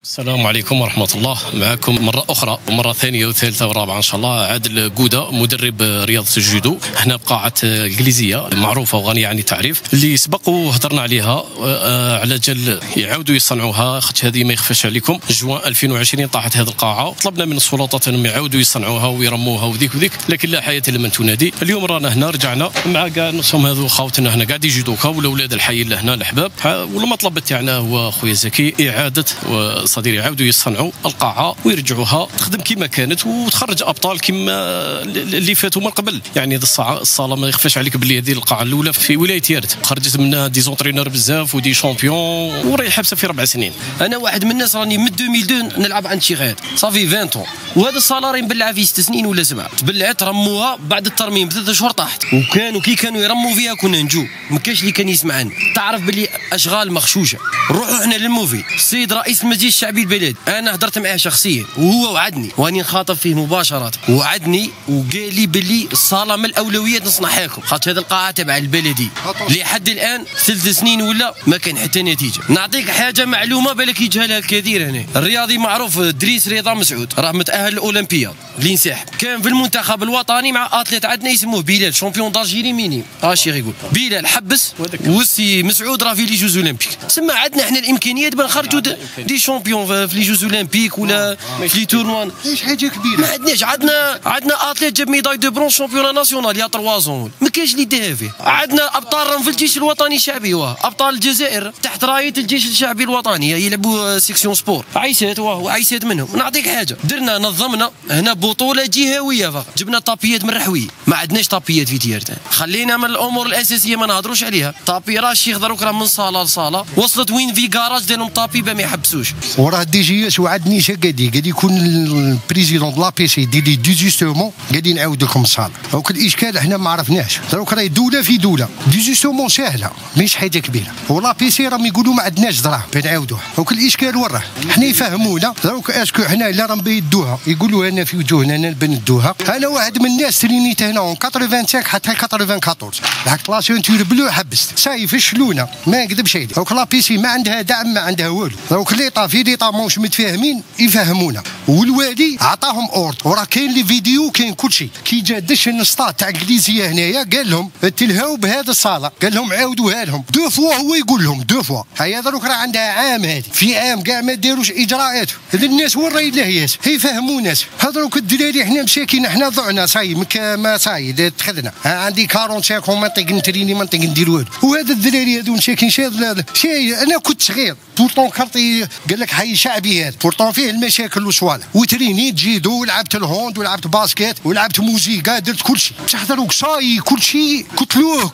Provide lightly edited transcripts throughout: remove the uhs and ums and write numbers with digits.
السلام عليكم ورحمة الله. معكم مرة أخرى ومرة ثانية وثالثة ورابعة إن شاء الله عادل قودة مدرب رياضة الجودو هنا بقاعة الإنجليزية معروفة وغنية عن التعريف اللي سبق وهضرنا عليها على جال يعاودوا يصنعوها خاطش هذه ما يخفاش عليكم جوان 2020 طاحت هذه القاعة. طلبنا من السلطات أنهم يعاودوا يصنعوها ويرموها وذيك لكن لا حياة لمن تنادي. اليوم رانا هنا رجعنا مع كاع نصهم هذو خاوتنا هنا قاعد يجودوكا ولا ولاد الحي اللي هنا الأحباب. والمطلب تاعنا هو خويا زكي إعادة صديري يعاودوا يصنعوا القاعه ويرجعوها تخدم كما كانت وتخرج ابطال كما اللي فاتوا من قبل. يعني هذه الصاله ما يخفاش عليك باللي هذه القاعه الاولى في ولايه يارت خرجت منها دي زونترينور بزاف ودي شامبيون وراهي حابسه في 4 سنين. انا واحد من الناس راني من 2002 نلعب عند شي غاد صافي 20 طون وهذا الصاله راهي مبلعه فيه 6 سنين ولا 7 تبلعت رموها بعد الترميم ب3 شهور طاحت وكانوا كي كانوا يرموا فيها كنا نجو ما كاش اللي كان يسمعنا. تعرف باللي اشغال مغشوشه. نروحوا احنا للموفي السيد رئيس المجلس الشعبي البلد انا هضرت معاه شخصيا وهو وعدني واني نخاطب فيه مباشره وعدني وقال لي باللي الصاله من الاولويات نصنعها لكم خاطر هذه القاعه تبع البلدي لحد الان 3 سنين ولا ما كان حتى نتيجه. نعطيك حاجه معلومه بالك يجهلها الكثير هنا. الرياضي معروف دريس رضا مسعود راه متاهل الاولمبياد اللي انسحب كان في المنتخب الوطني مع اتليت عندنا يسموه بلال شامبيون دالجيري ميني اشي يقول بلال حبس والسي مسعود راه في لي جوز اولمبيك سما عندنا احنا الامكانيات باش نخرجوا دي شامبيون في لي جوز اولمبيك ولا في لي تورنوان. ايش حاجه كبيره ما عندناش. عندنا اتليت جاب ميداي دو برونش شامبيون ناسيونال يا 3 زون ما كاينش اللي يديها فيه. عندنا ابطال في الجيش الوطني الشعبي ابطال الجزائر تحت رايه الجيش الشعبي الوطني يلعبوا سيكسيون سبور عيسات وعيسات منهم. نعطيك حاجه درنا نظمنا هنا بطوله جهويه فقط جبنا طابيات من الرحويه ما عندناش طابيات في تيارتان خلينا من الامور الاساسيه ما نهضروش عليها. طابي راه الشيخ دروك راه من صاله لصاله وصلت وين في كراج ديرهم طابي ما يحبسوش. وراه دي جي اس وعدني قاعد يكون البريزيدون دو لا بي سي دي ديجوستومون قاعدين نعاود لكم الصاله. دروك الاشكال احنا ما عرفناش دروك راهي دوله في دوله ديجوستومون سهله ماشي حاجه كبيره ولا بي سي راهم يقولوا ما عندناش دراهم بنعاودوها. دروك الاشكال وراه حنا يفهمونا دروك اسكو حنا لا راهم بيدوها يقولوا لنا في وجوهنا بندوها. انا واحد من الناس ترينيت هنا 85 حتى 94 لحقت لا سونتور بلو حبست ساي فشلونا ما نكذبش عليك. دروك لا بي سي ما عندها دعم ما عندها والو. دروك ليطا في ليطا ماهوش متفاهمين يفهمونا والوالي عطاهم اورد وراه كاين لي فيديو كاين كلشي. كي جا دش النسطات تاع الانجليزيه هنايا قال لهم تلهاو بهذا الصاله قال لهم عاودوها لهم 2 فوا هو يقول لهم 2 فوا. هيا دروك راه عندها عام هذه في عام كاع ما داروش اجراءات. الناس وين راهي لهياس يفهموا ناس. هذوك الدراري احنا مساكين احنا ضعنا صاي ما صاي تخذنا عندي 45 ما نطيق نتريني ما نطيق ندير والو. وهذا الدراري هذو مساكين شي انا كنت صغير بورطون كارتي قال لك حي شعبي هذا بورطون فيه المشاكل والصوالح وتريني جيدو ولعبت الهوند ولعبت باسكيت ولعبت موسيقى درت كلشي بصح دروك صاي كلشي قتلوه.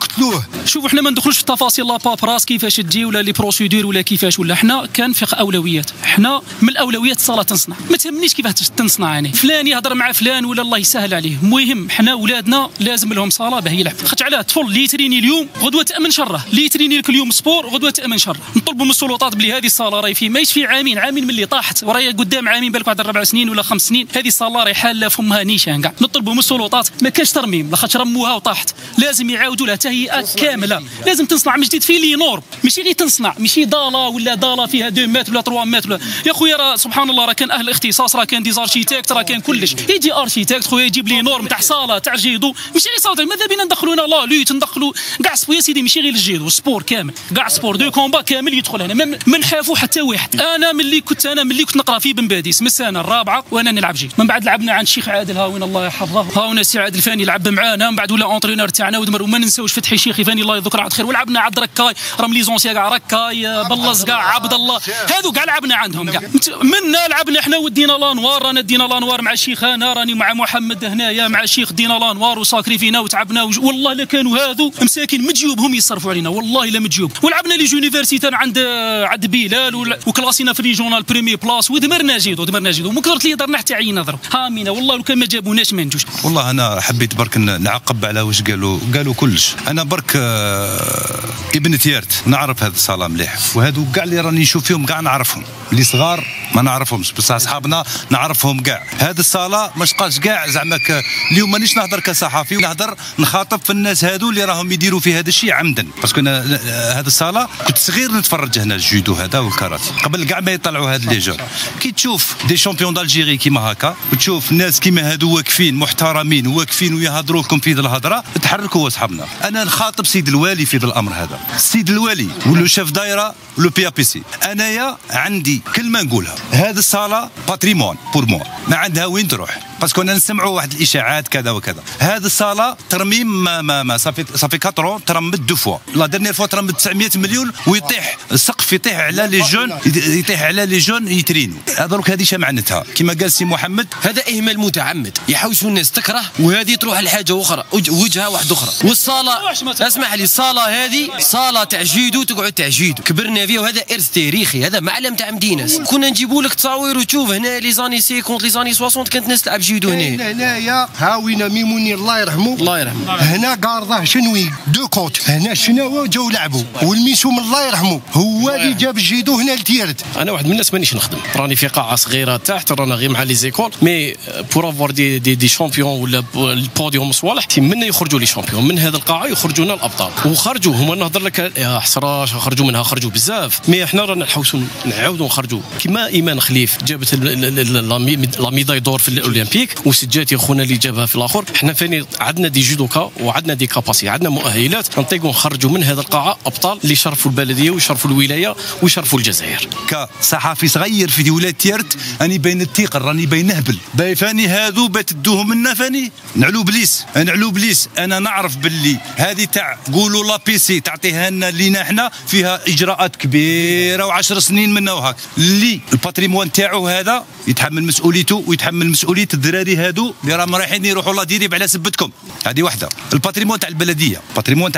شوف احنا ما ندخلوش في التفاصيل لا بابراس كيفاش تجي ولا لي بروسيدور ولا كيفاش ولا حنا كنفق اولويات. حنا من الاولويات الصلاه تنصنع ما تهمنيش كيفاش تنصنع يعني فلان يهضر مع فلان ولا الله يسهل عليه. المهم حنا ولادنا لازم لهم صلاه باه يلعب خاطر علاه الطفل اللي يتريني اليوم غدوه تامن شره اللي يتريني لك اليوم سبور غدوه تامن شره. نطلبوا من السلطات بلي هذه الصاله راهي في ماهيش في عامين من اللي طاحت وراهي قدام عامين بالك بعد 4 سنين ولا 5 سنين هذه الصاله راهي حاله فمها نيشان كاع. نطلبوا من السلطات ما كاش ترميم لاخاطش رموها وطاحت لازم يعاودوا لها تهيئه كامله. لازم تنصنع من جديد في لي نورم ماشي غير تنصنع ماشي ضاله ولا ضاله فيها 2 متر ولا 3 متر ولا. يا خويا راه سبحان الله راه كان اهل الاختصاص راه كان دي زارشيتيكت راه كان كلش يجي ارشيتيكت خويا يجيب لي نورم تاع صاله تاع جيدو ماشي غير صاله ماذا بينا ندخلونا لا لوت ندخلوا كاع سبور يا سيدي ماشي غير الجيدو سبور كامل كاع سبور دو كومبا كامل يدخل هنا ما نحافوا حتى واحد. انا ملي كنت نقرا في بن باديس من السنه الرابعه وانا نلعب جيد من بعد لعبنا عند الشيخ عادل هاوين الله يحفظه هاونا سي عادل فاني لعب معانا من بعد ولا اونترينور تاعنا ودمر وما ننساوش فتحي شيخي فاني الله يذكره على خير ولعبنا عند ركاي رام لي زونسيا كاع ركاي بلص كاع عبد الله هذو كاع لعبنا عندهم كاع منا لعبنا احنا ودينا لانوار رانا دينا لانوار مع الشيخ انا راني مع محمد هنايا مع الشيخ دينا لانوار وساكري فينا وتعبنا والله لا كانوا هذو مساكين متجيوبهم يصرفوا علينا والله لا متجيوب. ولعبنا لي جونيفرسيتان عند بلال وكلاسينا في ريجونال بريمي بلاص ودمرنا جيدو ومن كثرت لي درنا حتى عينا ضرب هامينا والله لو كان ما جابوناش ما نجوش. والله انا حبيت برك نعقب على واش قالوا كلش. انا برك ابن تيارت نعرف هذا الصاله مليح وهذو كاع اللي راني نشوف فيهم كاع نعرفهم اللي صغار ما نعرفهمش بصح اصحابنا نعرفهم كاع. هذه الصاله ما شقاش كاع زعما اليوم مانيش نهضر كصحفي نهضر نخاطب في الناس هادو اللي راهم يديروا في هذا الشيء عمدا، باسكو انا هذا الصاله كنت صغير نتفرج هنا الجودو هذا والكاراتي قبل كاع ما يطلعوا هاد لي جون. كي تشوف دي شامبيون دالجيري كيما هكا وتشوف ناس كيما هادو واقفين محترمين واقفين ويهضروا لكم في الهضره، تحركوا اصحابنا. انا نخاطب سيد الوالي في الامر هذا، السيد الوالي ولو شيف دايره ولو بي بي سي. انايا عندي كلمه نقولها، هذه الصاله باتريمون بور موا، ما عندها وين تروح، باسكو انا نسمعوا واحد الاشاعات كذا وكذا. هذه الصاله ترميم ما صافي 4 ترمت 2 فوا، لا ديرنيير فوا ترمت 900 مليون ويطيح السقف، يطيح على لي جون، يطيح على لي جون يترينوا. دروك هذه شا معناتها كما قال سي محمد، هذا اهمال متعمد يحوسوا الناس تكره، وهذه تروح لحاجه اخرى وجهه واحده اخرى. والصاله اسمح لي، الصاله هذه صاله تاع جيدو، تقعد تاع جيدو كبرنا فيها، وهذا ارث تاريخي، هذا معلم تاع مدينه. كنا نجيبوا لك تصاوير وتشوف هنا لي زاني 50 لي زاني 60 كانت ناس تلعب جيدو هنا. هنايا هاوينا ميموني الله يرحمه، الله يرحمه، هنا قارضه شنوي دو كوت، هنا شناوه جاو لعبوا، والميسوم الله يرحمه هو اللي جاب الجيدو هنا لتيرت. انا واحد من الناس مانيش نخدم، راني في قاعه صغيره تحت، رانا غير مع لي زيكول، مي بور افوار دي شامبيون ولا البوديوم صوالح منا يخرجوا لي شامبيون من هذه القاعه، يخرجوا لنا الابطال وخرجوا. هما نهضر لك يا حسراش خرجوا منها، خرجوا بزاف، مي احنا رانا نحوسوا نعاودوا نخرجوا. كيما ايمان خليف جابت لا ميداي دور في الاولمبيك، وسجاتي خونا اللي جابها في الاخر. احنا فاني عندنا دي جودوكا وعندنا دي كاباسي، عندنا مؤهلات نطيقوا نخرجوا من هذه القاعه ابطال اللي يشرفوا البلديه ويشرفوا الولايه ويشرفوا الجزائر. كصحفي صغير في ولايه تيرت راني بين التيقر، راني بين نهبل فاني هادو بتدوهم منا، فاني نعلو بليس. انا نعرف باللي هذه تاع قولوا لا بي سي تعطيها لنا لينا احنا فيها اجراءات كبيره و10 سنين منا وهاك، اللي الباتريمون تاعو هذا يتحمل مسؤوليته ويتحمل مسؤوليه الدراري هادو اللي راهم رايحين يروحوا لا ديريب على سبتكم. هذه وحده. الباتريمون تاع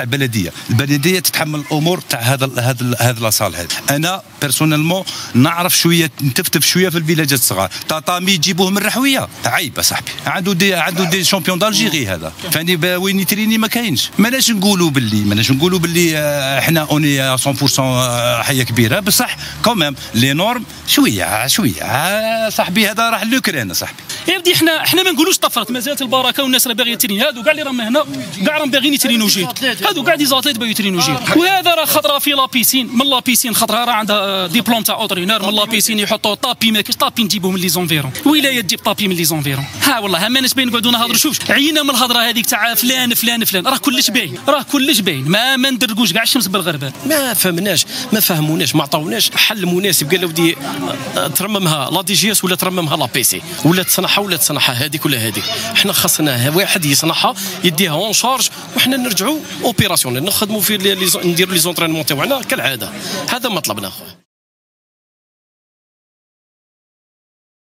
البلديه تتحمل الامور تاع هذا لاصال هذا. انا بيرسونيلمون نعرف شويه، نتفتف شويه في الفيلاجات الصغار، تاطامي يجيبوه من الرحويه عيب صاحبي، عنده دي شامبيون دالجيري هذا، فاني وين يتريني ما كاينش. ماناش نقولوا باللي احنا اوني 100% حيه كبيره، بصح كوميم لي نورم شويه صاحبي. هذا راح لوكران صاحبي. يا ودي احنا ما نقولوش طفرت، مازالت البركه والناس اللي باغيه ترين، هادو كاع اللي راهم هنا كاع راهم باغيين يترينوا جيد، هادو كاع دي زاتليت باغيين يترينوا جيد. وهذا راه خطره في لابيسين، من لابيسين خطره راه عندها ديبلوم تاع اوترينور، من لابيسين يحطوا طابي، ما كاينش طابي نجيبوه من لي زونفيرون، ولايه تجيب طابي من لي زونفيرون. ها والله ماناش باين نقعدوا نهضروا. شوف عينا من الهضره هذيك تاع فلان، راه كلش باين، ما ندرقوش كاع الشمس بالغربال. ما فهموناش، ما عطاوناش حل مناسب. قال ودي ترممها لا دي جي اس ولا ترممها لا بي سي ولا تصنعها هذيك ولا هذيك. احنا خاصنا واحد يصنعها يديها اون شارج، وحنا نرجعوا اوبيراسيونيل نخدموا في نديروا لي زونطرينمون تاعنا كالعاده. هذا مطلبنا.